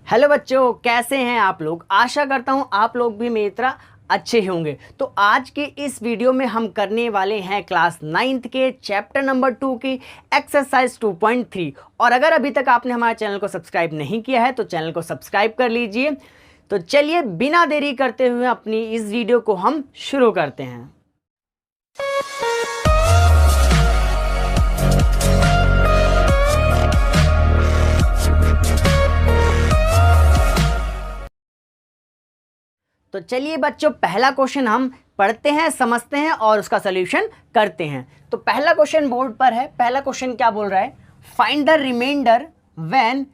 Hello बच्चों, कैसे हैं आप लोग। आशा करता हूं आप लोग भी मेरी तरह अच्छे होंगे। तो आज के इस वीडियो में हम करने वाले हैं क्लास 9th के चैप्टर नंबर 2 की एक्सरसाइज 2.3। और अगर अभी तक आपने हमारे चैनल को सब्सक्राइब नहीं किया है तो चैनल को सब्सक्राइब कर लीजिए। तो चलिए बिना देरी करते हुए अपनी इस वीडियो को हम शुरू करते हैं। तो चलिए बच्चों, पहला क्वेश्चन हम पढ़ते हैं, समझते हैं और उसका सॉल्यूशन करते हैं। तो पहला क्वेश्चन बोर्ड पर है। पहला क्वेश्चन क्या बोल रहा है, find the remainder when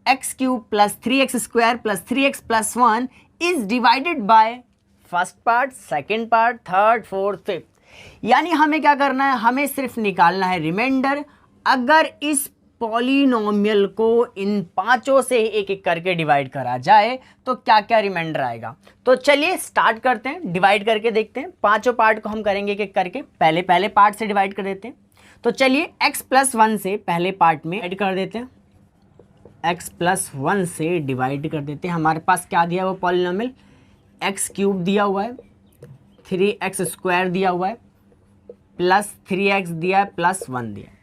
x cube plus 3x square plus 3x plus 1 is divided by first part, second part, third, fourth, fifth. यानी हमें क्या करना है, हमें सिर्फ निकालना है रिमाइंडर। अगर इस पॉलिनोमियल को इन पांचों से एक एक करके डिवाइड करा जाए तो क्या क्या रिमाइंडर आएगा। तो चलिए स्टार्ट करते हैं, डिवाइड करके देखते हैं। पांचों पार्ट को हम करेंगे एक एक करके। पहले पार्ट से डिवाइड कर देते हैं। तो चलिए x प्लस 1 से पहले पार्ट में ऐड कर देते हैं। x प्लस 1 से डिवाइड कर देते हैं। हमारे पास क्या दिया है वो पॉलिनोमियल, एक्स क्यूब दिया हुआ है, 3x स्क्वायर दिया हुआ है, प्लस 3x दिया है, प्लस 1 दिया है।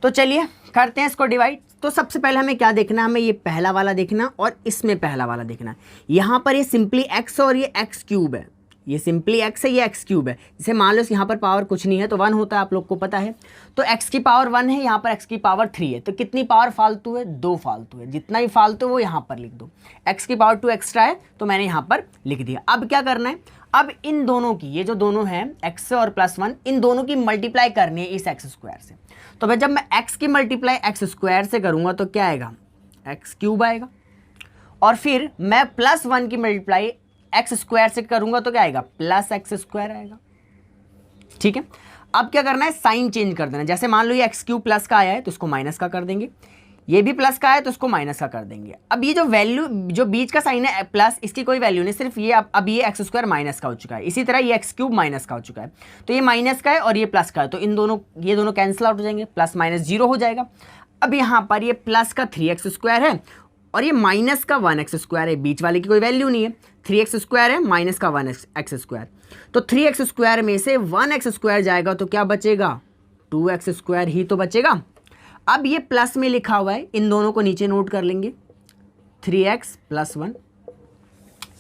तो चलिए करते हैं इसको डिवाइड। तो सबसे पहले हमें क्या देखना है, हमें ये पहला वाला देखना और इसमें पहला वाला देखना है। यहाँ पर ये सिंपली x और ये x क्यूब है, ये सिंपली x है, ये x क्यूब है। जैसे मान लो यहाँ पर पावर कुछ नहीं है तो 1 होता है, आप लोग को पता है। तो x की पावर 1 है, यहाँ पर x की पावर 3 है। तो कितनी पावर फालतू है, 2 फालतू है। जितना भी फालतू है वो यहाँ पर लिख दो। x की पावर 2 एक्स्ट्रा है तो मैंने यहाँ पर लिख दिया। अब क्या करना है, अब इन दोनों की, ये जो दोनों हैं x और प्लस 1, इन दोनों की मल्टीप्लाई करनी है इस x स्क्वायर से। तो भाई जब मैं x की मल्टीप्लाई x स्क्वायर से करूंगा तो क्या आएगा, x क्यूब आएगा। और फिर मैं प्लस 1 की मल्टीप्लाई x स्क्वायर से करूंगा तो क्या आएगा, प्लस x स्क्वायर आएगा। ठीक है। अब क्या करना है, साइन चेंज कर देना। जैसे मान लो ये x क्यूब प्लस का आया है तो इसको माइनस का कर देंगे, ये भी प्लस का है तो इसको माइनस का कर देंगे। अब ये जो वैल्यू, जो बीच का साइन है प्लस, इसकी कोई वैल्यू नहीं, सिर्फ ये अब ये एक्स स्क्वायर माइनस का हो चुका है। इसी तरह ये एक्स क्यूब माइनस का हो चुका है। तो ये माइनस का है और ये प्लस का है, तो इन दोनों, ये दोनों कैंसिल आउट हो जाएंगे, प्लस माइनस 0 हो जाएगा। अब यहाँ पर ये प्लस का 3x स्क्वायर है और ये माइनस का 1x स्क्वायर है, बीच वाले की कोई वैल्यू नहीं है। 3x स्क्वायर है माइनस का 1x स्क्वायर, तो 3x स्क्वायर में से 1x स्क्वायर जाएगा तो क्या बचेगा, 2x स्क्वायर ही तो बचेगा। अब ये प्लस में लिखा हुआ है, इन दोनों को नीचे नोट कर लेंगे, 3x प्लस 1।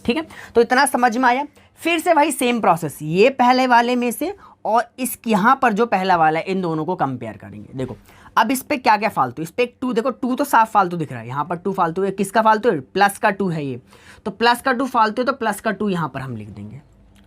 ठीक है, तो इतना समझ में आया। फिर से वही सेम प्रोसेस, ये पहले वाले में से और इस यहाँ पर जो पहला वाला है, इन दोनों को कंपेयर करेंगे। देखो अब इस पे क्या क्या फालतू, इस पे एक 2, देखो 2 तो साफ फालतू दिख रहा है, यहाँ पर 2 फालतू है। किसका फालतू है, प्लस का 2 है ये, तो प्लस का 2 फालतू है, तो प्लस का 2 यहाँ पर हम लिख देंगे,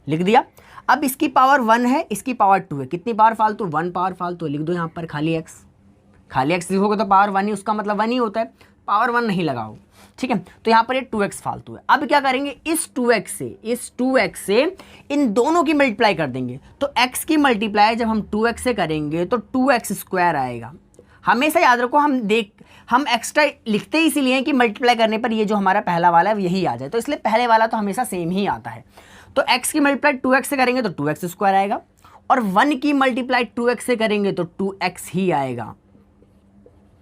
लिख दिया। अब इसकी पावर 1 है, इसकी पावर 2 है, कितनी पावर फालतू, 1 पावर फालतू, लिख दो यहाँ पर खाली x लिखोगे तो पावर 1 ही, उसका मतलब 1 ही होता है, पावर 1 नहीं लगाओ। ठीक है, तो यहाँ पर ये 2x फालतू है। अब क्या करेंगे, इस 2x से इन दोनों की मल्टीप्लाई कर देंगे। तो x की मल्टीप्लाई जब हम 2x से करेंगे तो 2x स्क्वायर आएगा। हमेशा याद रखो, हम एक्स्ट्रा लिखते ही इसीलिए हैं कि मल्टीप्लाई करने पर ये जो हमारा पहला वाला है यही आ जाए, तो इसलिए पहले वाला तो हमेशा सेम ही आता है। तो x की मल्टीप्लाई 2x से करेंगे तो 2x स्क्वायर आएगा, और 1 की मल्टीप्लाई 2x से करेंगे तो 2x ही आएगा।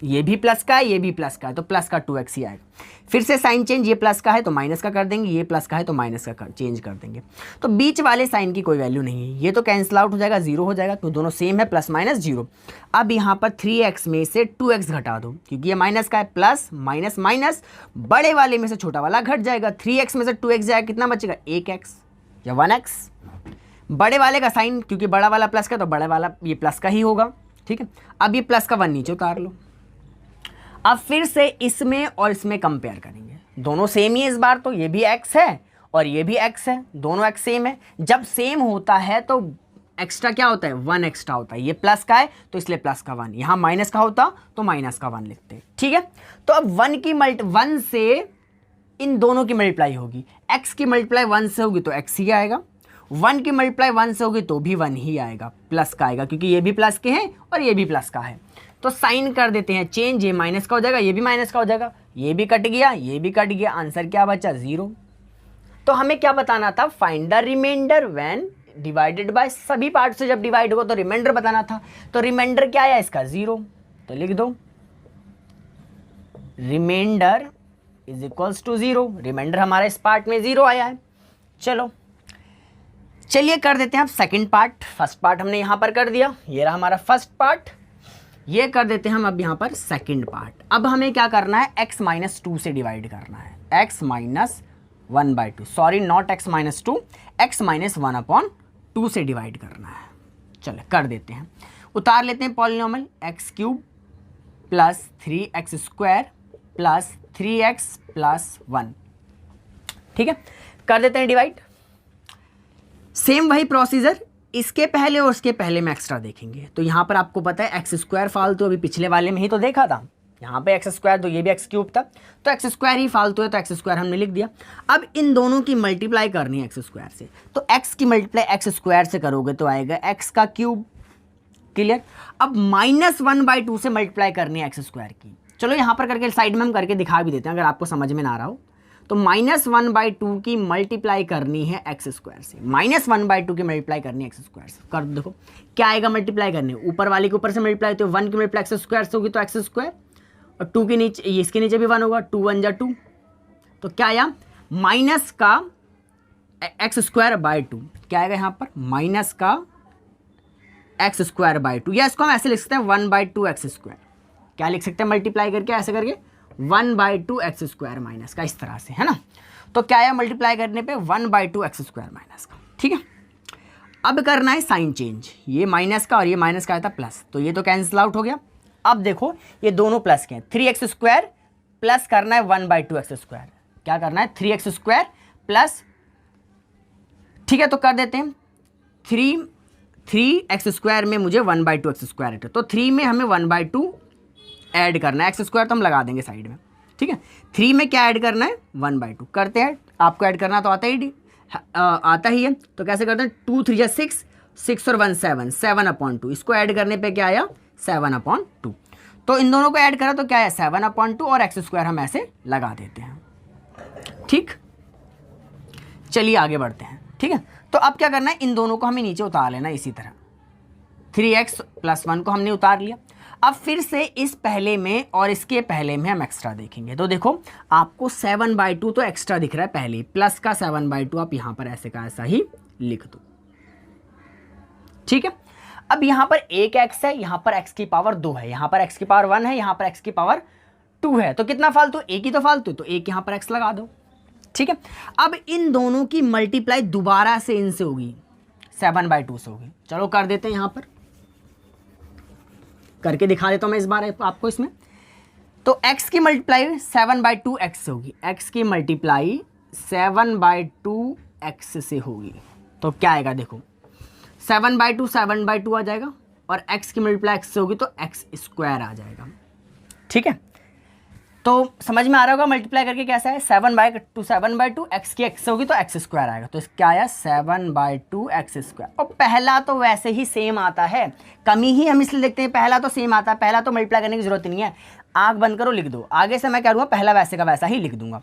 ये भी प्लस का है, ये भी प्लस का है, तो प्लस का 2x ही आएगा। फिर से साइन चेंज, ये प्लस का है तो माइनस का कर देंगे, ये प्लस का है तो माइनस का चेंज कर देंगे। तो बीच वाले साइन की कोई वैल्यू नहीं है, ये तो कैंसिल आउट हो जाएगा, 0 हो जाएगा, तो दोनों सेम है, प्लस माइनस 0। अब यहाँ पर 3x में से 2x घटा दो, क्योंकि ये माइनस का है, प्लस माइनस माइनस, बड़े वाले में से छोटा वाला घट जाएगा। 3x में से 2x जाएगा, कितना बचेगा, 1x या 1x। बड़े वाले का साइन, क्योंकि बड़ा वाला प्लस का, तो बड़ा वाला ये प्लस का ही होगा। ठीक है, अब ये प्लस का 1 नीचे उतार लो। अब फिर से इसमें और इसमें कंपेयर करेंगे, दोनों सेम ही है इस बार, तो ये भी x है और ये भी x है, दोनों x सेम है। जब सेम होता है तो एक्स्ट्रा क्या होता है, 1 एक्स्ट्रा होता है। ये प्लस का है तो इसलिए प्लस का 1, यहाँ माइनस का होता तो माइनस का 1 लिखते हैं। ठीक है, तो अब 1 से इन दोनों की मल्टीप्लाई होगी, x की मल्टीप्लाई 1 से होगी तो x ही आएगा, 1 की मल्टीप्लाई 1 से होगी तो भी 1 ही आएगा, प्लस का आएगा, क्योंकि ये भी प्लस के हैं और ये भी प्लस का है। तो साइन कर देते हैं चेंज, ये माइनस का हो जाएगा, ये भी माइनस का हो जाएगा, ये भी कट गया, ये भी कट गया, आंसर क्या बचा, 0। तो हमें क्या बताना था, find the remainder when divided by, सभी पार्ट से जब डिवाइड होगा तो रिमाइंडर बताना था। तो रिमाइंडर क्या आया इसका, 0, तो लिख दो remainder is equals to 0। Remainder हमारा इस पार्ट में 0 आया है। चलिए कर देते हैं अब सेकंड पार्ट। फर्स्ट पार्ट हमने यहाँ पर कर दिया, ये रहा हमारा फर्स्ट पार्ट। ये कर देते हैं हम अब यहाँ पर सेकंड पार्ट। अब हमें क्या करना है, x माइनस 2 से डिवाइड करना है, x minus 1/2, sorry not x minus 2, x minus 1/2 से डिवाइड करना है। चलो कर देते हैं, उतार लेते हैं polynomial, x cube plus 3x square plus 3x plus 1। ठीक है, कर देते हैं डिवाइड। सेम वही प्रोसीजर, इसके पहले और उसके पहले में एक्स्ट्रा देखेंगे। तो यहाँ पर आपको पता है एक्स स्क्वायर फालतू, अभी पिछले वाले में ही तो देखा था, यहाँ पे एक्स स्क्वायर, तो ये भी एक्स क्यूब था, तो एक्स स्क्वायर ही फालतू है, तो एक्स स्क्वायर हमने लिख दिया। अब इन दोनों की मल्टीप्लाई करनी है एक्स स्क्वायर से, तो एक्स की मल्टीप्लाई एक्स स्क्वायर से करोगे तो आएगा एक्स का क्यूब। क्लियर। अब -1/2 से मल्टीप्लाई करनी है एक्स स्क्वायर की। चलो यहाँ पर करके साइड में हम करके दिखा भी देते हैं, अगर आपको समझ में ना आ रहा हो तो -1/2 की मल्टीप्लाई करनी है एक्स स्क्वायर से, -1/2 की मल्टीप्लाई करनी है एक्स स्क्वायर से। कर देखो क्या आएगा, मल्टीप्लाई करने, ऊपर वाले के ऊपर से मल्टीप्लाई, तो 1 की मल्टीप्लाई एक्स स्क्वायर से होगी तो एक्स स्क्वायर, और 2 के नीचे, इसके नीचे भी 1 होगा, 2 1 जा 2, तो क्या आया माइनस का एक्स स्क्वायर बाय 2। क्या आएगा यहाँ पर, माइनस का एक्स स्क्वायर बाय 2, या इसको हम ऐसे लिख सकते हैं 1/2 एक्स स्क्वायर। क्या लिख सकते हैं, मल्टीप्लाई करके ऐसे करके 1/2 एक्स स्क्वायर माइनस का, इस तरह से, है ना। तो क्या है, मल्टीप्लाई करने पे 1/2 एक्स स्क्वायर माइनस का। ठीक है, अब करना है साइन चेंज, ये माइनस का और ये माइनस का आया था प्लस, तो ये तो कैंसिल आउट हो गया। अब देखो ये दोनों प्लस के हैं, 3x स्क्वायर प्लस करना है 1/2 एक्स स्क्वायर। क्या करना है, 3x स्क्वायर प्लस, ठीक है, तो कर देते हैं 3x स्क्वायर में मुझे 1/2 एक्स स्क्वायर है, तो 3 में हमें 1/2 ऐड करना है, एक्स स्क्वायर तो हम लगा देंगे साइड में। ठीक है, 3 में क्या ऐड करना है, 1/2 करते हैं। आपको ऐड करना तो आता ही है, तो कैसे करते हैं, 2 3 6, 6 और 1 7, 7/2, इसको ऐड करने पे क्या आया, 7/2। तो इन दोनों को ऐड करा तो क्या है, 7/2, और एक्स स्क्वायर हम ऐसे लगा देते हैं। ठीक, चलिए आगे बढ़ते हैं। ठीक है, तो अब क्या करना है, इन दोनों को हमें नीचे उतार लेना, इसी तरह 3x + 1 को हमने उतार लिया। अब फिर से इस पहले में और इसके पहले में हम एक्स्ट्रा देखेंगे, तो देखो आपको 7/2 तो एक्स्ट्रा दिख रहा है पहले, प्लस का 7/2 आप यहाँ पर ऐसे का ऐसा ही लिख दो। ठीक है, अब यहाँ पर एक x है, यहाँ पर x की पावर 2 है, यहाँ पर x की पावर 1 है, यहाँ पर x की पावर 2 है, तो कितना फालतू, एक ही तो फालतू, तो एक यहाँ पर x लगा दो। ठीक है, अब इन दोनों की मल्टीप्लाई दोबारा से इनसे होगी, 7/2 से होगी। चलो कर देते हैं, यहाँ पर करके दिखा देता हूँ मैं इस बार आपको इसमें। तो x की मल्टीप्लाई 7/2 x से होगी, x की मल्टीप्लाई 7/2 x से होगी, तो क्या आएगा, देखो 7/2 आ जाएगा, और x की मल्टीप्लाई x से होगी तो x स्क्वायर आ जाएगा। ठीक है, तो समझ में आ रहा होगा मल्टीप्लाई करके कैसा है, 7/2 x की x से होगी तो x स्क्वायर आएगा, तो क्या आया 7/2 x स्क्वायर। और पहला तो वैसे ही सेम आता है, कमी ही हम इसलिए देखते हैं, पहला तो सेम आता है, पहला तो मल्टीप्लाई करने की जरूरत नहीं है, आंख बंद करो लिख दो, आगे से मैं क्या करूँगा, पहला वैसे का वैसा ही लिख दूंगा।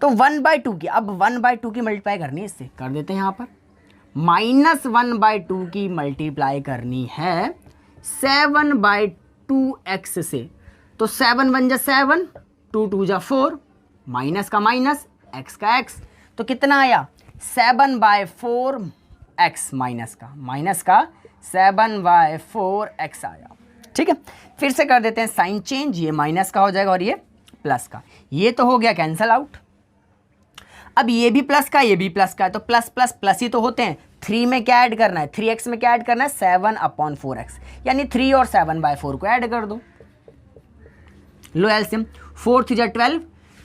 तो 1/2 की, अब 1/2 की मल्टीप्लाई करनी है, इससे कर देते हैं यहाँ पर, -1/2 की मल्टीप्लाई करनी है 7/2 x से, तो 7 1 जा 7, 2 2 जा 4, माइनस का माइनस, x का x, तो कितना आया 7/4 x, माइनस का 7/4 x आया। ठीक है, फिर से कर देते हैं साइन चेंज, ये माइनस का हो जाएगा और ये प्लस का, ये तो हो गया कैंसल आउट। अब ये भी प्लस का, ये भी प्लस का है, तो प्लस प्लस प्लस ही तो होते हैं। 3 में क्या ऐड करना है, 3x में क्या ऐड करना है, 7/4x, यानी 3 और 7/4 को ऐड कर दो, लो एलसीएम, 4 3 जा 12,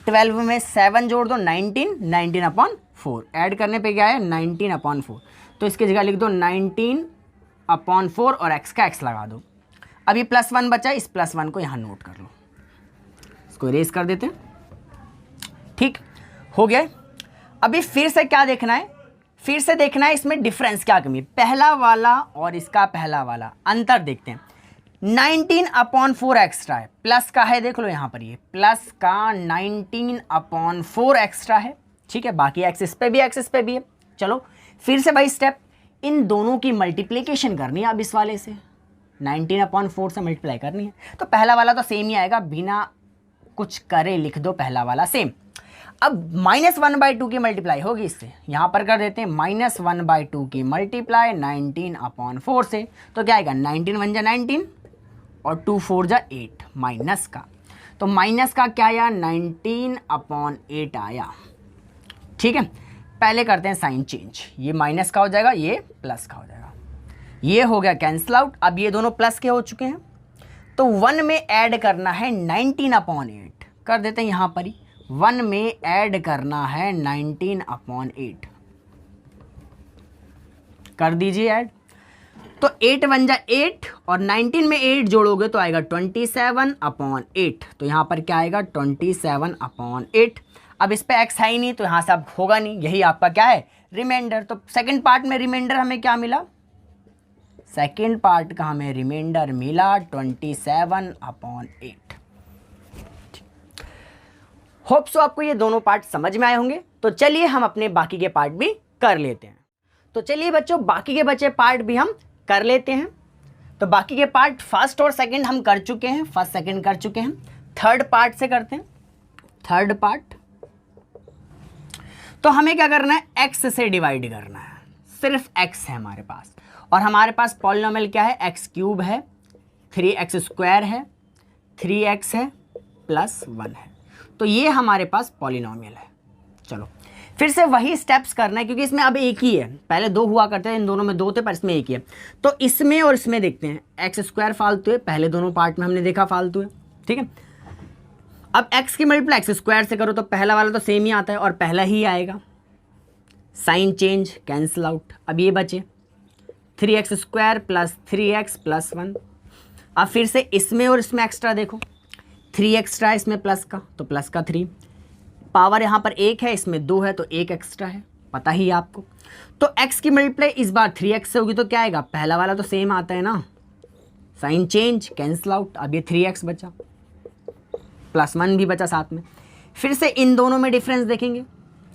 12 में 7 जोड़ दो 19, 19/4 ऐड करने पे क्या है 19/4, तो इसकी जगह लिख दो 19/4 और x का x लगा दो। अब ये +1 बचा, इस +1 को यहाँ नोट कर लो, इसको इरेज कर देते हैं। ठीक हो गया। अभी फिर से क्या देखना है, फिर से देखना है इसमें डिफरेंस क्या कमी है, पहला वाला और इसका पहला वाला अंतर देखते हैं। 19/4 एक्स्ट्रा है, प्लस का है, देख लो यहाँ पर ये प्लस का 19/4 एक्स्ट्रा है। ठीक है, बाकी एक्स इस पे भी एक्स इस पे भी है। चलो फिर से बाई स्टेप इन दोनों की मल्टीप्लिकेशन करनी है, अब इस वाले से 19/4 से मल्टीप्लाई करनी है, तो पहला वाला तो सेम ही आएगा, बिना कुछ करे लिख दो पहला वाला सेम। अब -1/2 की मल्टीप्लाई होगी इससे, यहाँ पर कर देते हैं -1/2 की मल्टीप्लाई 19/4 से, तो क्या आएगा 19 1 जा 19 और 2 4 जा 8 माइनस का, तो माइनस का क्या आया 19/8 आया। ठीक है, पहले करते हैं साइन चेंज, ये माइनस का हो जाएगा, ये प्लस का हो जाएगा, ये हो गया कैंसिल आउट। अब ये दोनों प्लस के हो चुके हैं, तो 1 में ऐड करना है 19/8, कर देते हैं यहाँ पर ही 1 में ऐड करना है 19/8, कर दीजिए ऐड, तो 8 1 जा 8 और 19 में 8 जोड़ोगे तो आएगा 27/8, तो यहाँ पर क्या आएगा 27/8। अब इस पे x है ही नहीं तो यहाँ से अब होगा नहीं, यही आपका क्या है रिमाइंडर। तो सेकंड पार्ट में रिमाइंडर हमें क्या मिला, सेकंड पार्ट का हमें रिमाइंडर मिला 27/8। होप सो आपको ये दोनों पार्ट समझ में आए होंगे। तो चलिए हम अपने बाकी के पार्ट भी कर लेते हैं। तो चलिए बच्चों बाकी के बचे पार्ट भी हम कर लेते हैं। तो बाकी के पार्ट फर्स्ट और सेकंड हम कर चुके हैं, फर्स्ट सेकंड कर चुके हैं, थर्ड पार्ट से करते हैं। थर्ड पार्ट तो हमें क्या करना है, x से डिवाइड करना है, सिर्फ x है हमारे पास, और हमारे पास पॉलिनोमियल क्या है, x³ है, 3x² है, 3x है प्लस 1 है, तो ये हमारे पास पॉलिनोमियल है। चलो फिर से वही स्टेप्स करना है, क्योंकि इसमें अब एक ही है, पहले दो हुआ करते हैं, इन दोनों में दो थे पर इसमें एक ही है। तो इसमें और इसमें देखते हैं, x² फालतू है, पहले दोनों पार्ट में हमने देखा फालतू है, ठीक है। अब x की मल्टीप्लाई x² से करो तो पहला वाला तो सेम ही आता है और पहला ही आएगा, साइन चेंज कैंसिल आउट। अब ये बचे 3x² प्लस 3x प्लस 1। अब फिर से इसमें और इसमें एक्स्ट्रा देखो, 3 एक्स्ट्रा है इसमें प्लस का, तो प्लस का 3, पावर यहाँ पर 1 है, इसमें 2 है तो 1 एक्स्ट्रा है, पता ही है आपको। तो x की मल्टीप्लाई इस बार 3x से होगी तो क्या आएगा, पहला वाला तो सेम आता है ना, साइन चेंज कैंसिल आउट। अब ये 3x बचा, प्लस 1 भी बचा साथ में। फिर से इन दोनों में डिफरेंस देखेंगे,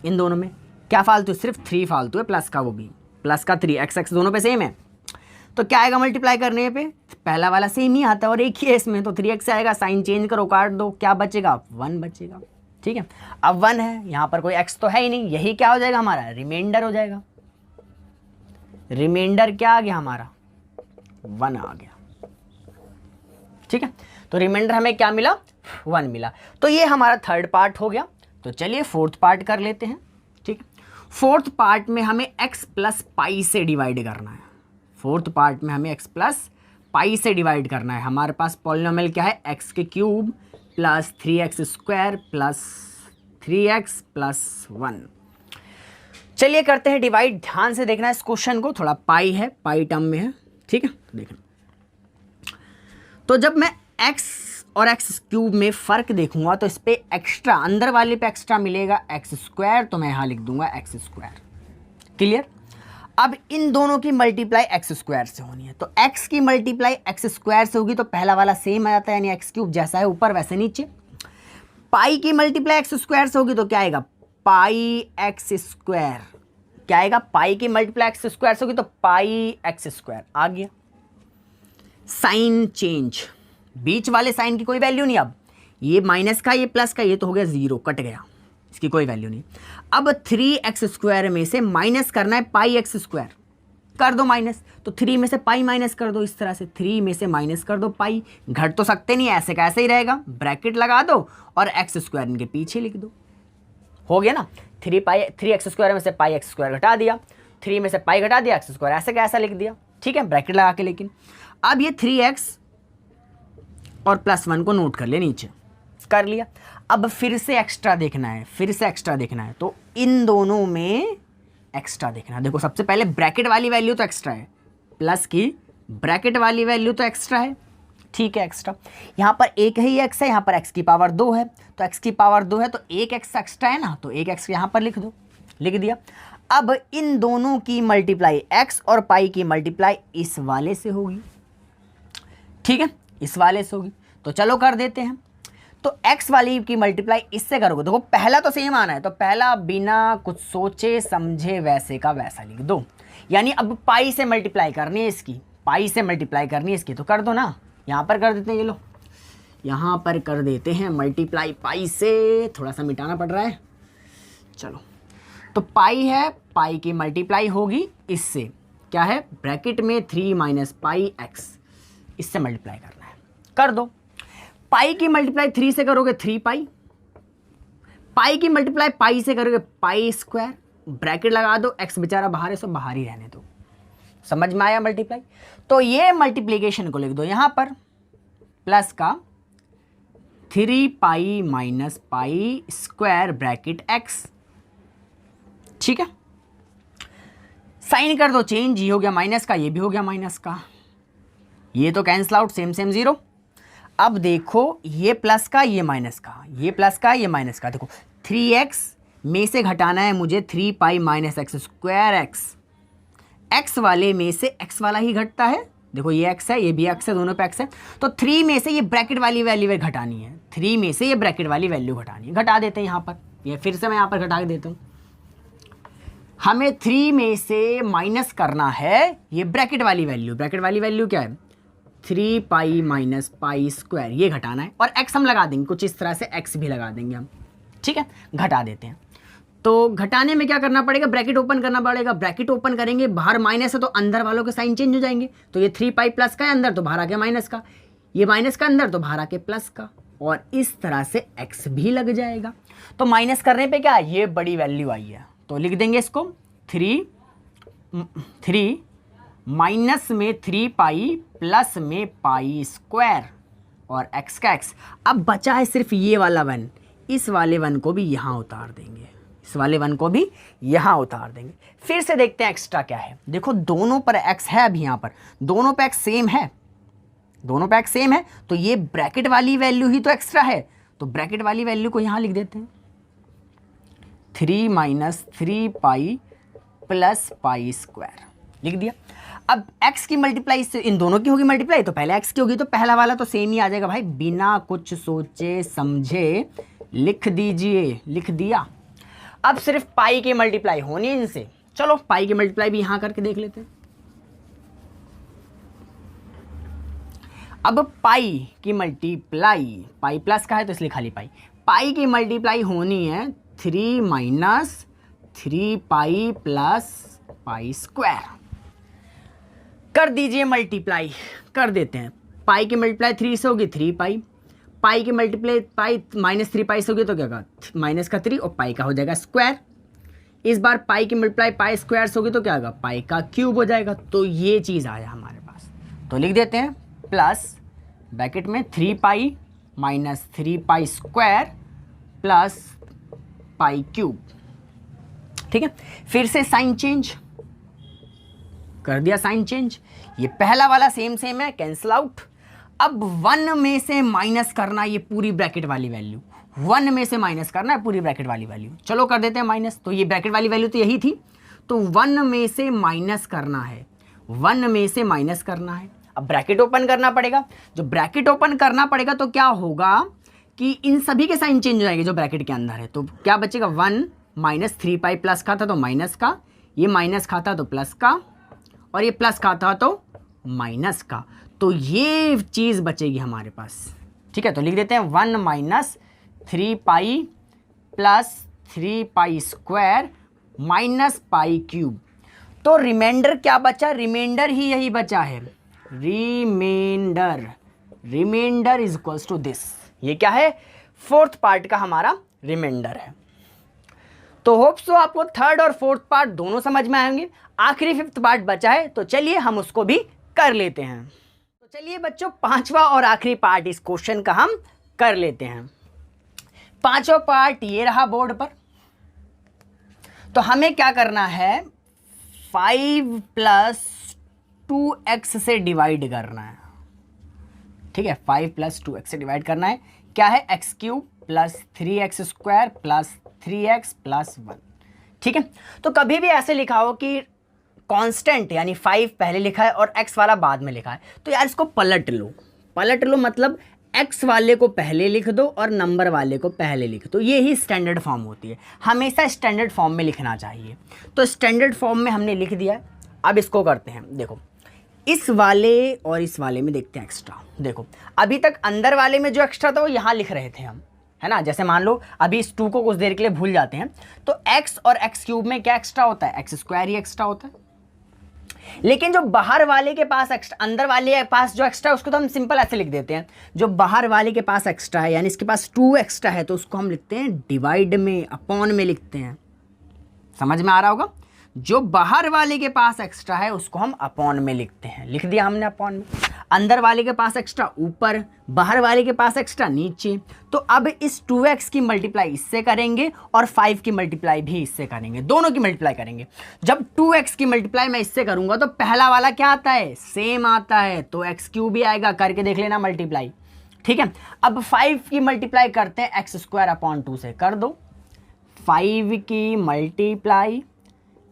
इन दोनों में क्या फालतू है, सिर्फ 3 फालतू है, प्लस का वो भी, प्लस का 3, x दोनों पे सेम है, तो क्या आएगा मल्टीप्लाई करने पे, पहला वाला सेम ही आता है और एक ही है इसमें, तो 3x से आएगा, साइन चेंज करो काट दो, क्या बचेगा 1 बचेगा, ठीक है। अब 1 है, यहाँ पर कोई x तो है ही नहीं, यही क्या हो जाएगा हमारा रिमाइंडर हो जाएगा। रिमाइंडर क्या आ गया हमारा 1 आ गया, ठीक है। तो रिमाइंडर हमें क्या मिला 1 मिला। तो ये हमारा थर्ड पार्ट हो गया। तो चलिए फोर्थ पार्ट कर लेते हैं, ठीक है। फोर्थ पार्ट में हमें x प्लस पाई से डिवाइड करना है, फोर्थ पार्ट में हमें x प्लस पाई से डिवाइड करना है। हमारे पास पॉलिनोमियल क्या है, x³ plus 3x² plus 3x plus 1। चलिए करते हैं डिवाइड, ध्यान से देखना है इस क्वेश्चन को, थोड़ा पाई है, पाई टर्म में है, ठीक है। देखें तो जब मैं x और x³ में फ़र्क देखूंगा तो इस पे एक्स्ट्रा, अंदर वाले पे एक्स्ट्रा मिलेगा x², तो मैं यहाँ लिख दूंगा x², क्लियर। अब इन दोनों की मल्टीप्लाई x² से होनी है, तो x की मल्टीप्लाई x² से होगी तो पहला वाला सेम आ जाता है, यानी x³ जैसा है ऊपर वैसे नीचे। पाई की मल्टीप्लाई x² से होगी तो क्या आएगा, पाई x², क्या आएगा, पाई की मल्टीप्लाई x² से होगी तो पाई x² आ गया। साइन चेंज, बीच वाले साइन की कोई वैल्यू नहीं, अब ये माइनस का ये प्लस का, ये तो हो गया 0, कट गया, इसकी कोई वैल्यू नहीं। अब 3x² में से माइनस करना है पाई x², कर दो माइनस, तो 3 में से पाई माइनस कर दो, इस तरह से 3 में से माइनस कर दो पाई, घट तो सकते नहीं, ऐसे का ऐसे ही रहेगा, ब्रैकेट लगा दो और x² इनके पीछे लिख दो, हो गया ना। 3x² में से पाई x² घटा दिया, 3 में से पाई घटा दिया, x² ऐसे का ऐसा लिख दिया, ठीक है, ब्रैकेट लगा के। लेकिन अब ये 3x और प्लस 1 को नोट कर ले नीचे, कर लिया। अब फिर से एक्स्ट्रा देखना है, फिर से एक्स्ट्रा देखना है, तो इन दोनों में एक्स्ट्रा देखना है। देखो सबसे पहले ब्रैकेट वाली वैल्यू तो एक्स्ट्रा है, प्लस की ब्रैकेट वाली वैल्यू तो एक्स्ट्रा है, ठीक है एक्स्ट्रा। यहाँ पर एक ही x है, यहाँ पर x की पावर 2 है, तो x की पावर 2 है तो एक x एक्स्ट्रा है ना, तो एक x यहाँ पर लिख दो, लिख दिया। अब इन दोनों की मल्टीप्लाई x और पाई की मल्टीप्लाई इस वाले से होगी, ठीक है, इस वाले से होगी। तो चलो कर देते हैं। तो x वाली की मल्टीप्लाई इससे करोगे, देखो पहला तो सेम आना है, तो पहला बिना कुछ सोचे समझे वैसे का वैसा लिख दो, यानी अब पाई से मल्टीप्लाई करनी है इसकी, पाई से मल्टीप्लाई करनी है इसकी, तो कर दो ना, यहाँ पर कर देते हैं, ये लो यहाँ पर कर देते हैं मल्टीप्लाई पाई से, थोड़ा सा मिटाना पड़ रहा है, चलो, तो पाई है, पाई की मल्टीप्लाई होगी इससे, क्या है ब्रैकेट में 3 माइनस पाई एक्स, इससे मल्टीप्लाई करना है, कर दो। पाई की मल्टीप्लाई 3 से करोगे 3 पाई, पाई की मल्टीप्लाई पाई से करोगे पाई स्क्वायर, ब्रैकेट लगा दो, एक्स बेचारा बाहर है सो बाहर ही रहने दो। समझ में आया मल्टीप्लाई? तो ये मल्टीप्लिकेशन को लिख दो यहां पर, प्लस का 3 pi minus pi square bracket x, ठीक है। साइन कर दो चेंज, ये हो गया माइनस का, ये भी हो गया माइनस का, ये तो cancel out, same same zero. अब देखो ये प्लस का, ये माइनस का, ये प्लस का, ये माइनस का, देखो 3x में से घटाना है मुझे 3 pi minus x square x, x वाले में से एक्स वाला ही घटता है, देखो ये x है, ये भी x है, दोनों पे x है, तो 3 में से ये ब्रैकेट वाली वैल्यू घटानी है, 3 में से ये ब्रैकेट वाली वैल्यू घटानी है, घटा देते हैं यहाँ पर, ये फिर से मैं यहाँ पर घटा के देता हूँ। हमें 3 में से माइनस करना है ये ब्रैकेट वाली वैल्यू, ब्रैकेट वाली वैल्यू क्या है 3 पाई माइनस पाई स्क्वायर, ये घटाना है, और x हम लगा देंगे कुछ इस तरह से, x भी लगा देंगे हम, ठीक है, घटा देते हैं। तो घटाने में क्या करना पड़ेगा, ब्रैकेट ओपन करना पड़ेगा, ब्रैकेट ओपन करेंगे, बाहर माइनस है तो अंदर वालों के साइन चेंज हो जाएंगे, तो ये 3 पाई प्लस का है अंदर तो बाहर आके माइनस का, ये माइनस का अंदर तो बाहर आके प्लस का, और इस तरह से x भी लग जाएगा। तो माइनस करने पे क्या ये बड़ी वैल्यू आई है, तो लिख देंगे इसको 3 माइनस में 3 पाई प्लस में पाई स्क्वायर और x का x। अब बचा है सिर्फ ये वाला 1, इस वाले 1 को भी यहाँ उतार देंगे, इस वाले 1 को भी यहाँ उतार देंगे। फिर से देखते हैं एक्स्ट्रा क्या है, देखो दोनों पर x है, अभी यहाँ पर दोनों पे x सेम है, दोनों पे x सेम है, तो ये ब्रैकेट वाली वैल्यू ही तो एक्स्ट्रा है, तो ब्रैकेट वाली वैल्यू को यहाँ लिख देते हैं 3 minus 3 pi plus pi square, लिख दिया। अब x की मल्टीप्लाई से इन दोनों की होगी मल्टीप्लाई, तो पहले x की होगी, तो पहला वाला तो सेम ही आ जाएगा भाई, बिना कुछ सोचे समझे लिख दीजिए, लिख दिया। अब सिर्फ पाई की मल्टीप्लाई होनी है इनसे, चलो पाई की मल्टीप्लाई भी यहां करके देख लेते हैं। अब पाई की मल्टीप्लाई, पाई प्लस का है तो इसलिए खाली पाई, पाई की मल्टीप्लाई होनी है 3 minus 3 pi plus pi square, कर दीजिए मल्टीप्लाई, कर देते हैं। पाई की मल्टीप्लाई 3 से होगी 3 पाई, पाई की मल्टीप्लाई पाई माइनस 3 पाई से होगी तो क्या होगा माइनस का 3 और पाई का हो जाएगा स्क्वायर। इस बार पाई की मल्टीप्लाई पाई स्क्वायर से होगी तो क्या होगा पाई का क्यूब हो जाएगा, तो ये चीज़ आया हमारे पास, तो लिख देते हैं प्लस ब्रैकेट में 3 pi minus 3 pi square plus pi cube, ठीक है। फिर से साइन चेंज कर दिया, साइन चेंज, ये पहला वाला सेम सेम है, कैंसिल आउट। अब 1 में से माइनस करना ये पूरी ब्रैकेट वाली वैल्यू, 1 में से माइनस करना है पूरी ब्रैकेट वाली वैल्यू, चलो कर देते हैं माइनस, तो ये ब्रैकेट वाली वैल्यू तो यही थी, तो 1 में से माइनस करना है, 1 में से माइनस करना है। अब ब्रैकेट ओपन करना पड़ेगा, जो ब्रैकेट ओपन करना पड़ेगा तो क्या होगा कि इन सभी के साइन चेंज हो जाएंगे जो ब्रैकेट के अंदर है, तो क्या बचेगा 1 माइनस 3 पाई प्लस का था तो माइनस का, ये माइनस का था तो प्लस का, और ये प्लस का था तो माइनस का, तो ये चीज़ बचेगी हमारे पास, ठीक है। तो लिख देते हैं 1 minus 3 pi plus 3 pi square minus pi cube, तो रिमाइंडर क्या बचा, रिमाइंडर ही यही बचा है, remainder is equals to this, ये क्या है 4th पार्ट का हमारा रिमाइंडर है। तो होप सो आपको 3rd और 4th पार्ट दोनों समझ में आएंगे, आखिरी 5th पार्ट बचा है, तो चलिए हम उसको भी कर लेते हैं। तो चलिए बच्चों 5वां और आखिरी पार्ट इस क्वेश्चन का हम कर लेते हैं। 5वां पार्ट ये रहा बोर्ड पर, तो हमें क्या करना है 5 प्लस 2x से डिवाइड करना है, ठीक है, 5 प्लस 2x से डिवाइड करना है, क्या है x cube plus 3x square plus 3x plus 1, ठीक है। तो कभी भी ऐसे लिखा हो कि कांस्टेंट यानी 5 पहले लिखा है और x वाला बाद में लिखा है, तो यार इसको पलट लो, मतलब x वाले को पहले लिख दो और नंबर वाले को पहले लिख दो, ये ही स्टैंडर्ड फॉर्म होती है, हमेशा स्टैंडर्ड फॉर्म में लिखना चाहिए। तो स्टैंडर्ड फॉर्म में हमने लिख दिया है, अब इसको करते हैं, देखो इस वाले और इस वाले में देखते हैं एक्स्ट्रा, देखो अभी तक अंदर वाले में जो एक्स्ट्रा था वो यहाँ लिख रहे थे हम, है ना। जैसे मान लो अभी इस 2 को कुछ देर के लिए भूल जाते हैं, तो x और x क्यूब में क्या एक्स्ट्रा होता है, x स्क्वायर ही एक्स्ट्रा होता है। लेकिन जो बाहर वाले के पास एक्स्ट्रा, अंदर वाले के पास जो एक्स्ट्रा है उसको तो हम सिंपल ऐसे लिख देते हैं, जो बाहर वाले के पास एक्स्ट्रा है यानी इसके पास 2 एक्स्ट्रा है तो उसको हम लिखते हैं डिवाइड में, अपॉन में लिखते हैं। समझ में आ रहा होगा, जो बाहर वाले के पास एक्स्ट्रा है उसको हम अपॉन में लिखते हैं, लिख दिया हमने अपॉन में। अंदर वाले के पास एक्स्ट्रा ऊपर, बाहर वाले के पास एक्स्ट्रा नीचे। तो अब इस 2x की मल्टीप्लाई इससे करेंगे और 5 की मल्टीप्लाई भी इससे करेंगे, दोनों की मल्टीप्लाई करेंगे। जब 2x की मल्टीप्लाई मैं इससे करूंगा तो पहला वाला क्या आता है, सेम आता है, तो x क्यूब भी आएगा, करके देख लेना मल्टीप्लाई। ठीक है, अब 5 की मल्टीप्लाई करते हैं एक्स स्क्वायर अपॉन 2 से, कर दो। 5 की मल्टीप्लाई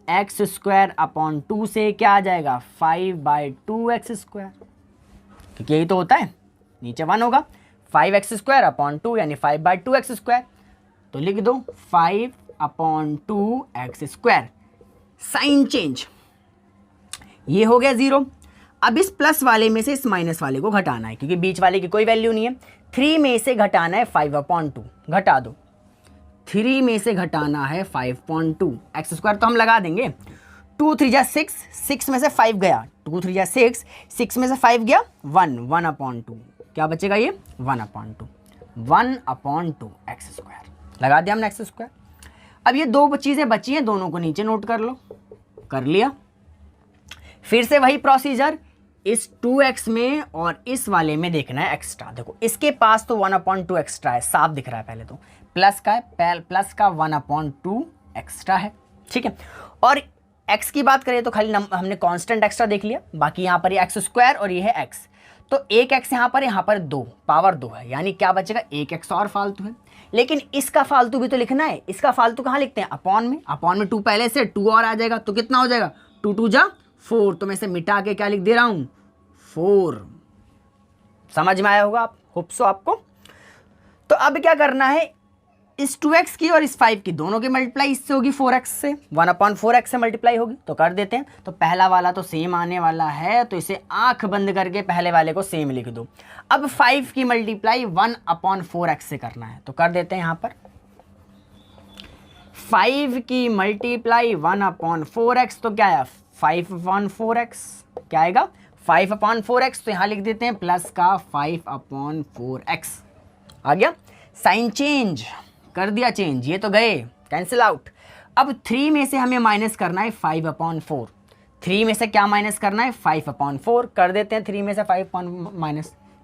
एक्स स्क्वायर अपॉन 2 से क्या आ जाएगा, 5/2 स्क्वायर, क्योंकि यही तो होता है, नीचे 1 होगा। 5x स्क्वायर अपॉन 2 यानी 5/2 स्क्वायर, तो लिख दो 5/2 स्क्वायर। साइन चेंज, ये हो गया 0। अब इस प्लस वाले में से इस माइनस वाले को घटाना है, क्योंकि बीच वाले की कोई वैल्यू नहीं है। 3 में से घटाना है 5/2, घटा दो। 3 में से घटाना है 5/2 एक्स स्क्वायर तो हम लगा देंगे। 2 3 जा 6, 6 में से 5 गया, 2 3 जा 6, 6 में से 5 गया 1, 1/2 क्या बचेगा, ये 1/2, 1/2 एक्स स्क्वायर लगा दिया हमने एक्स स्क्वायर। अब ये 2 चीज़ें बची हैं, दोनों को नीचे नोट कर लो, कर लिया। फिर से वही प्रोसीजर, इस 2x में और इस वाले में देखना है एक्स्ट्रा। देखो इसके पास तो 1/2 एक्स्ट्रा है, साफ दिख रहा है, पहले तो प्लस का है, प्लस का 1/2 एक्स्ट्रा है। ठीक है, और x की बात करें तो खाली हमने कांस्टेंट एक्स्ट्रा देख लिया, बाकी यहाँ पर ये एक्स स्क्वायर और ये है x, तो 1x यहाँ पर 2, पावर 2 है, यानी क्या बचेगा, 1x और फालतू है। लेकिन इसका फालतू भी तो लिखना है, इसका फालतू कहाँ लिखते हैं, अपॉन में। अपॉन में 2 पहले से, 2 और आ जाएगा तो कितना हो जाएगा, 2 2 जा 4, तो मैं इसे मिटा के क्या लिख दे रहा हूँ, 4। समझ में आया होगा आप, होप सो आपको। तो अब क्या करना है, इस 2x की और इस 5 की दोनों की मल्टीप्लाई इससे होगी 4x से, 1/4x से मल्टीप्लाई होगी, तो कर देते हैं। तो पहला वाला तो सेम आने वाला है, तो इसे आंख बंद करके पहले वाले को सेम लिख दो। अब 5 की मल्टीप्लाई 1/4x से करना है, तो कर देते हैं यहाँ पर 5 की मल्टीप्लाई 1/4x, तो क्या आया 5/4x, क्या आएगा 5/4x, तो यहाँ लिख देते हैं प्लस का 5/4x आ गया। साइन चेंज कर दिया, चेंज, ये तो गए कैंसिल आउट। अब 3 में से हमें माइनस करना है 5/4, 3 में से क्या माइनस करना है 5/4, कर देते हैं 3 में से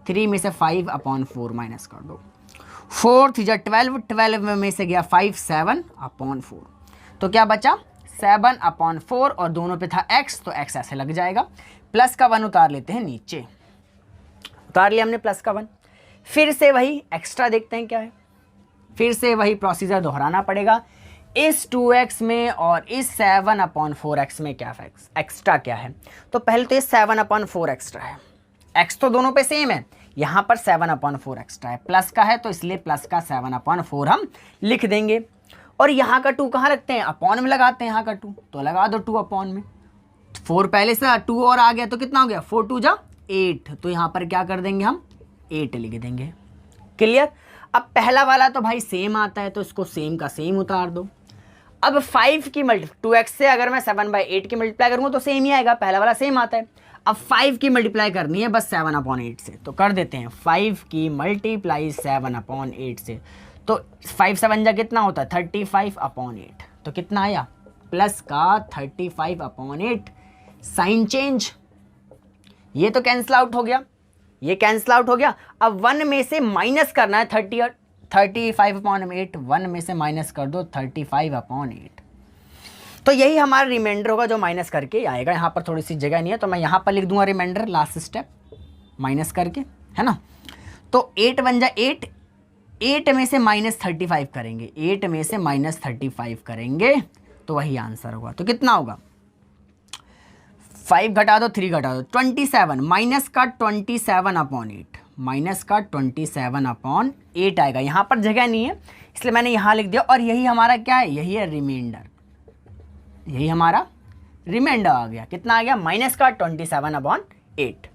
3 में से 5/4 माइनस कर दो। 4 3 जा 12, 12 में से गया 5, 7/4, तो क्या बचा 7/4, और दोनों पे था x, तो x ऐसे लग जाएगा। प्लस का 1 उतार लेते हैं नीचे, उतार लिया हमने प्लस का 1। फिर से वही एक्स्ट्रा देखते हैं क्या है, फिर से वही प्रोसीजर दोहराना पड़ेगा। इस 2x में और इस 7/4x में क्या एक्स्ट्रा क्या है, तो पहले तो ये 7/4 एक्स्ट्रा है, x तो दोनों पे सेम है, यहाँ पर 7/4 एक्स्ट्रा है, प्लस का है तो इसलिए प्लस का 7/4 हम लिख देंगे। और यहाँ का 2 कहाँ रखते हैं, अपॉन में लगाते हैं, यहाँ का 2 तो लगा दो 2 अपॉन में। 4 पहले से 2 और आ गया तो कितना हो गया, 4 2 जा 8, तो यहाँ पर क्या कर देंगे हम 8 लिख देंगे। क्लियर। अब पहला वाला तो भाई सेम आता है, तो इसको सेम का सेम उतार दो। अब 5 की 2x से अगर मैं 7/8 की मल्टीप्लाई करूँगा तो सेम ही आएगा, पहला वाला सेम आता है। अब 5 की मल्टीप्लाई करनी है बस 7/8 से, तो कर देते हैं 5 की मल्टीप्लाई 7/8 से, तो 5 7 जा कितना होता है 35/8, तो कितना आया प्लस का 35/8। साइन चेंज, ये तो कैंसिल आउट हो गया, ये कैंसिल आउट हो गया। अब 1 में से माइनस करना है 30 और 35/8, 1 में से माइनस कर दो 35/8, तो यही हमारा रिमाइंडर होगा जो माइनस करके आएगा। यहाँ पर थोड़ी सी जगह नहीं है तो मैं यहाँ पर लिख दूंगा रिमाइंडर, लास्ट स्टेप माइनस करके, है ना। तो 8 1 जा 8, 8 में से -35 करेंगे, 8 में से -35 करेंगे तो वही आंसर होगा। तो कितना होगा 5 घटा दो 3 घटा दो 27, माइनस का 27/8, माइनस का 27/8 आएगा। यहाँ पर जगह नहीं है इसलिए मैंने यहाँ लिख दिया, और यही हमारा क्या है, यही है रिमाइंडर, यही हमारा रिमाइंडर आ गया। कितना आ गया माइनस का 27/8।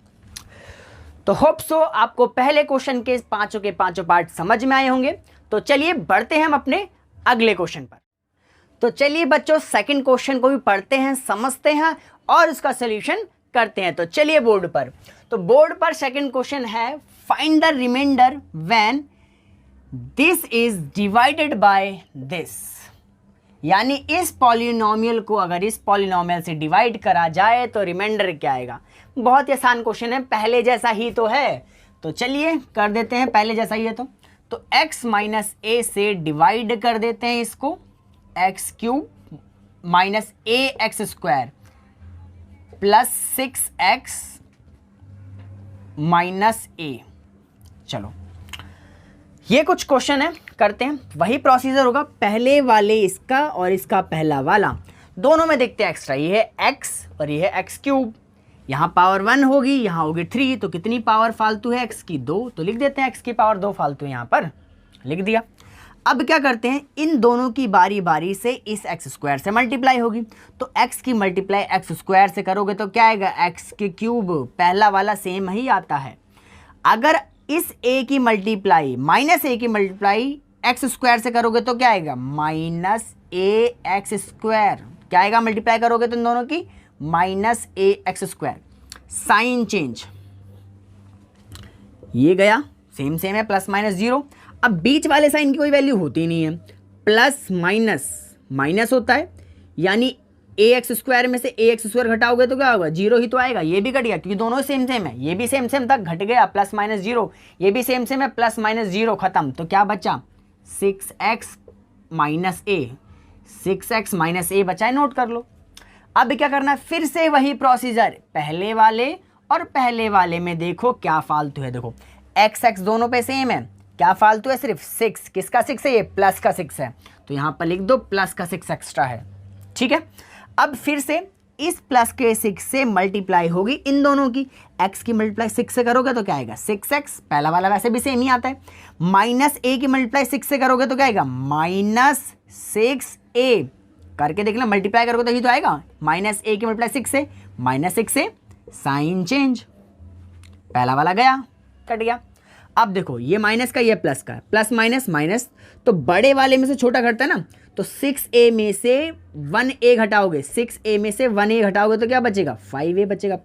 तो होप सो आपको पहले क्वेश्चन के पांचों पार्ट समझ में आए होंगे। तो चलिए बढ़ते हैं हम अपने अगले क्वेश्चन पर। तो चलिए बच्चों सेकंड क्वेश्चन को भी पढ़ते हैं, समझते हैं और उसका सॉल्यूशन करते हैं। तो चलिए बोर्ड पर, तो बोर्ड पर सेकंड क्वेश्चन है find the remainder when this is divided by this, यानी इस पॉलिनोमियल को अगर इस पॉलिनोमियल से डिवाइड करा जाए तो रिमाइंडर क्या आएगा। बहुत ही आसान क्वेश्चन है, पहले जैसा ही तो है, तो चलिए कर देते हैं पहले जैसा ही है। तो x माइनस ए से डिवाइड कर देते हैं इसको, x cube minus a x square plus 6x minus a. चलो ये कुछ क्वेश्चन है, करते हैं। वही प्रोसीजर होगा, पहले वाले इसका और इसका पहला वाला दोनों में देखते हैं एक्स्ट्रा। ये है x और ये है x क्यूब, यहाँ पावर 1 होगी, यहाँ होगी 3, तो कितनी पावर फालतू है x की 2, तो लिख देते हैं x की पावर 2 फालतू है, यहाँ पर लिख दिया। अब क्या करते हैं, इन दोनों की बारी बारी से इस एक्स स्क्वायर से मल्टीप्लाई होगी, तो x की मल्टीप्लाई एक्स स्क्वायर से करोगे तो क्या आएगा, x के क्यूब, पहला वाला सेम ही आता है। अगर इस a की मल्टीप्लाई माइनस a की मल्टीप्लाई एक्स स्क्वायर से करोगे तो क्या आएगा, माइनस ए एक्स स्क्वायर, क्या आएगा मल्टीप्लाई करोगे तो इन दोनों की minus a x square. Sign change, ये गया सेम सेम है, प्लस माइनस 0। अब बीच वाले साइन की कोई वैल्यू होती नहीं है, प्लस माइनस माइनस होता है, यानी ए एक्स स्क्वायर में से ए एक्स स्क्वायर घटाओगे तो क्या होगा, 0 ही तो आएगा। ये भी घट गया क्योंकि दोनों सेम सेम है, ये भी सेम सेम था घट गया, प्लस माइनस 0, ये भी सेम सेम है, प्लस माइनस 0 खत्म। तो क्या बचा, 6x माइनस ए, 6x माइनस ए बचा है, नोट कर लो। अब क्या करना है, फिर से वही प्रोसीजर, पहले वाले और पहले वाले में देखो क्या फालतू है। देखो एक्स एक्स दोनों पे सेम है, क्या फालतू है, सिर्फ 6, किसका 6 है, ये प्लस का 6 है, तो यहाँ पर लिख दो प्लस का 6 एक्स्ट्रा है, ठीक है। अब फिर से इस प्लस के 6 से मल्टीप्लाई होगी इन दोनों की, x की मल्टीप्लाई 6 से करोगे तो क्या आएगा, 6x, पहला वाला वैसे भी सेम ही आता है, माइनस ए की मल्टीप्लाई 6 से करोगे तो क्या आएगा, माइनस 6a, करके देख लो, मल्टीप्लाई करोगे तो ही तो आएगा, माइनस ए की मल्टीप्लाई 6 से, माइनस 6 से, साइन चेंज, पहला वाला गया, कट गया। अब देखो ये माइनस का, ये प्लस का, प्लस माइनस माइनस, तो बड़े वाले में से छोटा घटता है ना, तो 6a में से 1a घटाओगे, 6a में से 1a घटाओगे तो क्या बचेगा, 5a बचेगा,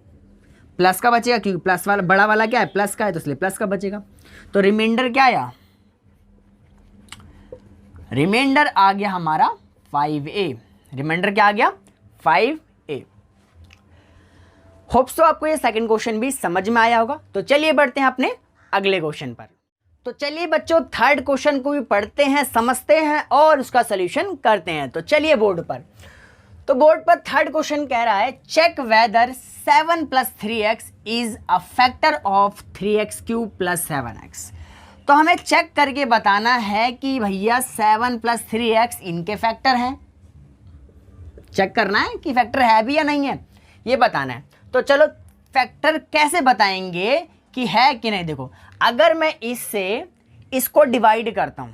प्लस का बचेगा क्योंकि प्लस वाला बड़ा वाला क्या है, प्लस का है, तो इसलिए प्लस का बचेगा। तो रिमाइंडर क्या आया, रिमाइंडर आ गया हमारा 5a, रिमाइंडर क्या आ गया, 5a। होप्स तो आपको ये सेकंड क्वेश्चन भी समझ में आया होगा। तो चलिए बढ़ते हैं अपने अगले क्वेश्चन पर। तो चलिए बच्चों थर्ड क्वेश्चन को भी पढ़ते हैं, समझते हैं और उसका सॉल्यूशन करते हैं। तो चलिए बोर्ड पर, तो बोर्ड पर थर्ड क्वेश्चन कह रहा है check whether 7 + 3x is a factor of 3x cube plus 7x। तो हमें चेक करके बताना है कि भैया 7 + 3x इनके फैक्टर हैं, चेक करना है कि फैक्टर है भी या नहीं है, ये बताना है। तो चलो फैक्टर कैसे बताएंगे कि है कि नहीं। देखो अगर मैं इससे इसको डिवाइड करता हूं,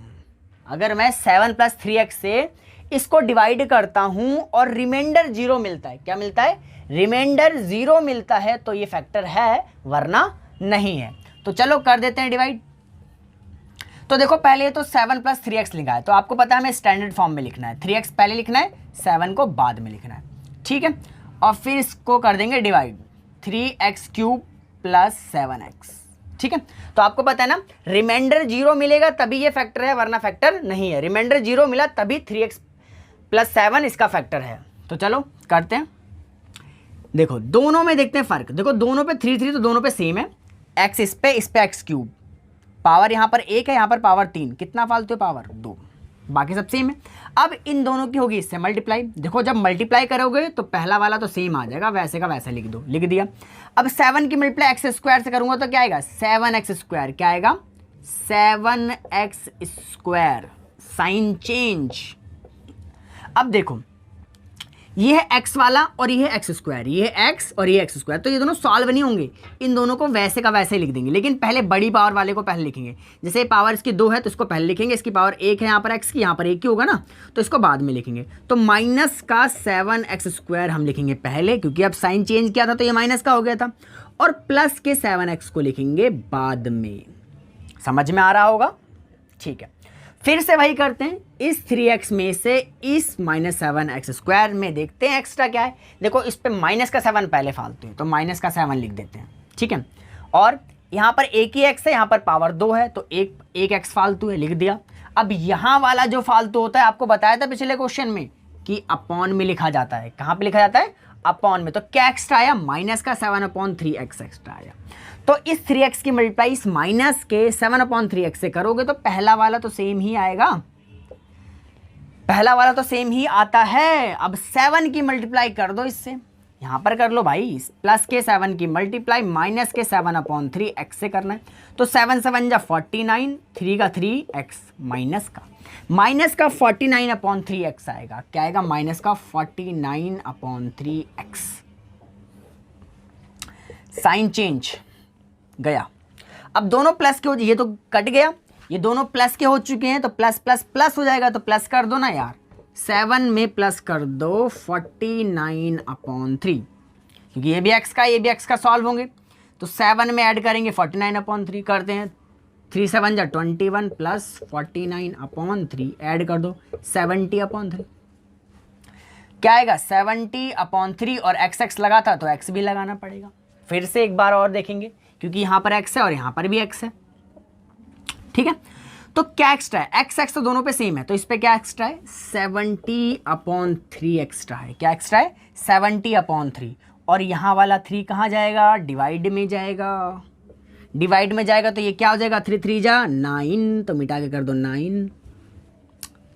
अगर मैं 7 + 3x से इसको डिवाइड करता हूं और रिमाइंडर 0 मिलता है, क्या मिलता है, रिमाइंडर 0 मिलता है, तो ये फैक्टर है वरना नहीं है। तो चलो कर देते हैं डिवाइड। तो देखो पहले तो 7 + 3x लिखा है, तो आपको पता है हमें स्टैंडर्ड फॉर्म में लिखना है, 3x पहले लिखना है, 7 को बाद में लिखना है, ठीक है। और फिर इसको कर देंगे डिवाइड, 3x³ + 7x, ठीक है। तो आपको पता है ना रिमाइंडर 0 मिलेगा तभी ये फैक्टर है वरना फैक्टर नहीं है, रिमाइंडर 0 मिला तभी 3x + 7 इसका फैक्टर है। तो चलो करते हैं। देखो दोनों में देखते हैं फर्क, देखो दोनों पे 3 तो दोनों पे सेम है, x इस पे x³, पावर यहाँ पर 1 है, यहाँ पर पावर 3, कितना फालतू है, पावर 2, बाकी सब सेम है। अब इन दोनों की होगी इससे मल्टीप्लाई, देखो जब मल्टीप्लाई करोगे तो पहला वाला तो सेम आ जाएगा, वैसे का वैसे लिख दो, लिख दिया। अब 7 की मल्टीप्लाई x² से करूंगा तो क्या आएगा, 7x², क्या आएगा 7x², साइन चेंज। अब देखो ये है x वाला और ये है x², ये है x और ये x², तो ये दोनों सॉल्व नहीं होंगे, इन दोनों को वैसे का वैसे ही लिख देंगे, लेकिन पहले बड़ी पावर वाले को पहले लिखेंगे। जैसे पावर इसकी 2 है तो इसको पहले लिखेंगे, इसकी पावर 1 है, यहाँ पर x की, यहाँ पर 1 की होगा ना, तो इसको बाद में लिखेंगे। तो माइनस का 7x² हम लिखेंगे पहले, क्योंकि अब साइन चेंज किया था तो ये माइनस का हो गया था, और प्लस के 7x को लिखेंगे बाद में। समझ में आ रहा होगा, ठीक है। फिर से वही करते हैं, इस 3x में से इस -7x² में देखते हैं एक्स्ट्रा क्या है। देखो इस पे माइनस का 7 पहले फालतू है तो माइनस का 7 लिख देते हैं, ठीक है। और यहाँ पर एक ही x है, यहाँ पर पावर 2 है तो एक x फालतू है, लिख दिया। अब यहाँ वाला जो फालतू होता है आपको बताया था पिछले क्वेश्चन में कि अपॉन में लिखा जाता है। कहाँ पे लिखा जाता है? अपॉन में। तो क्या एक्स्ट्रा आया? माइनस का 7/3x एक्स्ट्रा आया। तो इस 3x की मल्टीप्लाई इस माइनस के 7/3x से करोगे तो पहला वाला तो सेम ही आएगा, पहला वाला तो सेम ही आता है। अब 7 की मल्टीप्लाई कर दो इससे, यहाँ पर कर लो भाई, प्लस के 7 की मल्टीप्लाई माइनस के 7/3x से करना है। तो 7 7 जा 49, 3 का 3x माइनस का 49/3x आएगा। क्या आएगा? माइनस का 49/3x। साइन चेंज गया। अब दोनों प्लस के हो, ये तो कट गया, ये दोनों प्लस के हो चुके हैं तो प्लस प्लस प्लस हो जाएगा। तो प्लस कर दो ना यार, 7 में प्लस कर दो 49/3, क्योंकि ये भी x का ये भी x का सॉल्व होंगे तो 7 में ऐड करेंगे 49/3 करते हैं। 3 7 जा 21 प्लस 49/3 ऐड कर दो 70/3। क्या आएगा? 70/3 और x लगा था तो x भी लगाना पड़ेगा। फिर से एक बार और देखेंगे क्योंकि यहाँ पर x है और यहाँ पर भी x है, ठीक है। तो क्या एक्स्ट्रा है? x तो दोनों पे सेम है तो इस पे क्या एक्स्ट्रा है? 70/3 एक्स्ट्रा है। क्या एक्स्ट्रा है? 70/3। और यहाँ वाला 3 कहाँ जाएगा? डिवाइड में जाएगा। डिवाइड में जाएगा तो ये क्या हो जाएगा? 3 3 जा 9, तो मिटा के कर दो 9,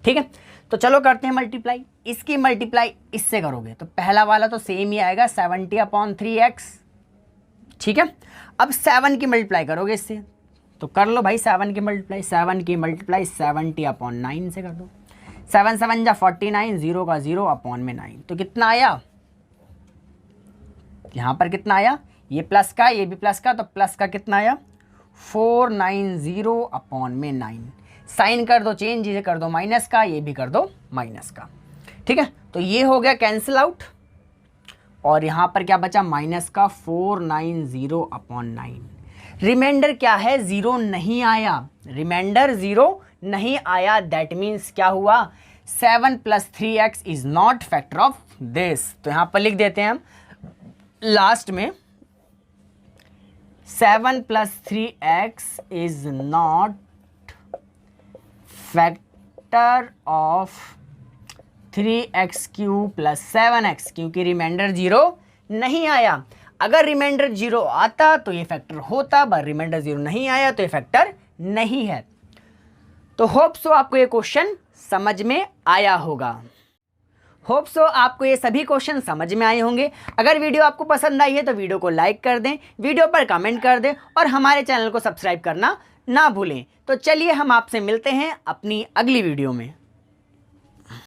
ठीक है। तो चलो करते हैं मल्टीप्लाई। इसकी मल्टीप्लाई इससे करोगे तो पहला वाला तो सेम ही आएगा 70/3x, ठीक है। अब 7 की मल्टीप्लाई करोगे इससे तो कर लो भाई 7 की मल्टीप्लाई। 7 की मल्टीप्लाई 70/9 से कर दो। 7 7 जा 49, 0 का 0 अपॉन में 9, तो कितना आया? यहाँ पर कितना आया? ये प्लस का ये भी प्लस का, तो प्लस का कितना आया? 490/9। साइन कर दो चेंज, ये कर दो माइनस का, ये भी कर दो माइनस का, ठीक है। तो ये हो गया कैंसिल आउट और यहाँ पर क्या बचा? माइनस का 490/9। रिमाइंडर क्या है? 0 नहीं आया, रिमाइंडर 0 नहीं आया। दैट मीन्स क्या हुआ? 7 + 3x is not factor of this. तो यहाँ पर लिख देते हैं हम लास्ट में 7 + 3x is not factor of 3x³ + 7x, क्योंकि रिमाइंडर 0 नहीं आया। अगर रिमाइंडर 0 आता तो ये फैक्टर होता, पर रिमाइंडर 0 नहीं आया तो ये फैक्टर नहीं है। तो होप सो आपको ये क्वेश्चन समझ में आया होगा। होप सो आपको ये सभी क्वेश्चन समझ में आए होंगे। अगर वीडियो आपको पसंद आई है तो वीडियो को लाइक कर दें, वीडियो पर कमेंट कर दें और हमारे चैनल को सब्सक्राइब करना ना भूलें। तो चलिए हम आपसे मिलते हैं अपनी अगली वीडियो में।